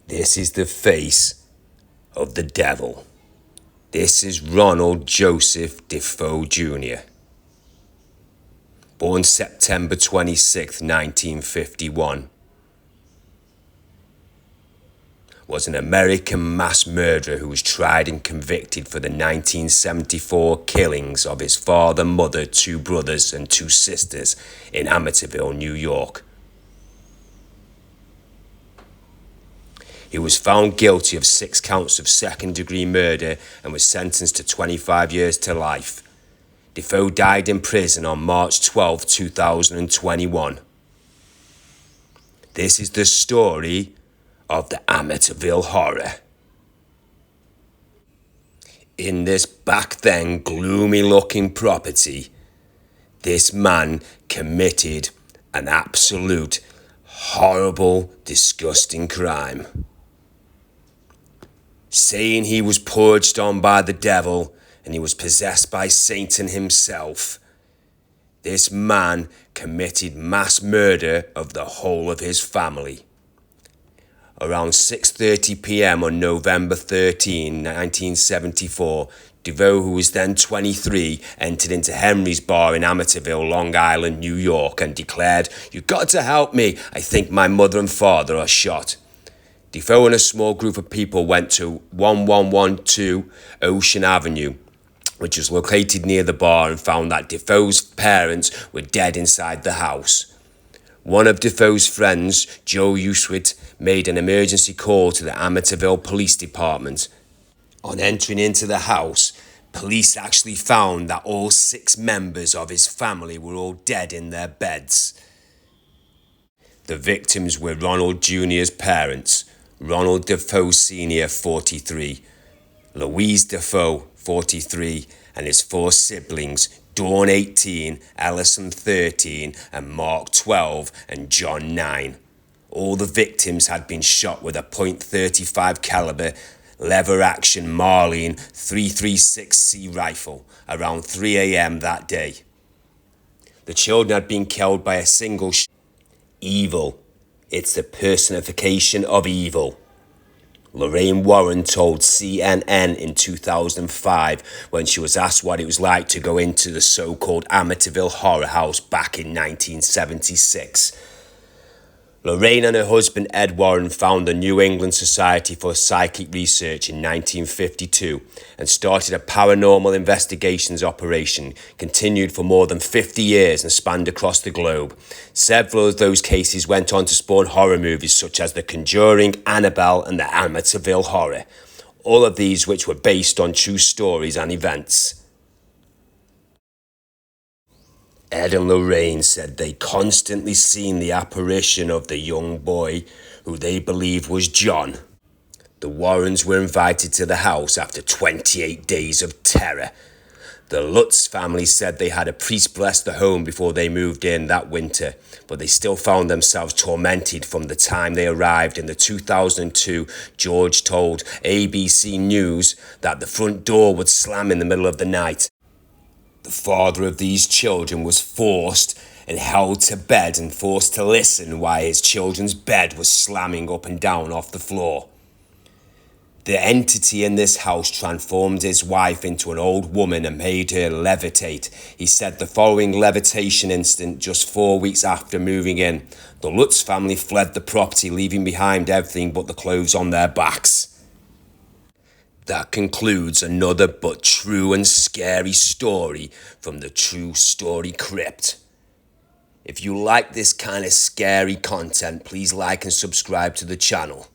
This is the face of the devil. This is Ronald Joseph DeFeo Jr. Born September 26, 1951. Was an American mass murderer who was tried and convicted for the 1974 killings of his father, mother, 2 brothers and 2 sisters in Amityville, New York. He was found guilty of 6 counts of second-degree murder and was sentenced to 25 years to life. DeFeo died in prison on March 12, 2021. This is the story of the Amityville Horror. In this back then gloomy-looking property, this man committed an absolute horrible, disgusting crime. Saying he was purged on by the devil and he was possessed by Satan himself, this man committed mass murder of the whole of his family. Around 6:30 p.m. on November 13, 1974, DeFeo, who was then 23, entered into Henry's bar in Amityville, Long Island, New York, and declared, "You've got to help me. I think my mother and father are shot." DeFeo and a small group of people went to 1112 Ocean Avenue, which was located near the bar, and found that DeFeo's parents were dead inside the house. One of DeFeo's friends, Joe Uswit, made an emergency call to the Amityville Police Department. On entering into the house, police actually found that all 6 members of his family were all dead in their beds. The victims were Ronald Jr.'s parents, Ronald DeFeo Sr., 43, Louise DeFeo, 43, and his 4 siblings, Dawn, 18, Ellison, 13, and Mark, 12, and John, 9. All the victims had been shot with a .35 caliber lever-action Marlin 336C rifle around 3 a.m. that day. The children had been killed by a single shot. Evil. It's the personification of evil. Lorraine Warren told CNN in 2005 when she was asked what it was like to go into the so-called Amityville Horror House back in 1976. Lorraine and her husband Ed Warren founded the New England Society for Psychic Research in 1952 and started a paranormal investigations operation, continued for more than 50 years and spanned across the globe. Several of those cases went on to spawn horror movies such as The Conjuring, Annabelle and the Amityville Horror, all of these which were based on true stories and events. Ed and Lorraine said they constantly seen the apparition of the young boy, who they believed was John. The Warrens were invited to the house after 28 days of terror. The Lutz family said they had a priest bless the home before they moved in that winter, but they still found themselves tormented from the time they arrived. In the 2002, George told ABC News that the front door would slam in the middle of the night. The father of these children was forced and held to bed and forced to listen while his children's bed was slamming up and down off the floor. The entity in this house transformed his wife into an old woman and made her levitate. He said the following levitation instant, just 4 weeks after moving in, the Lutz family fled the property, leaving behind everything but the clothes on their backs. That concludes another but true and scary story from the True Story Crypt. If you like this kind of scary content, please like and subscribe to the channel.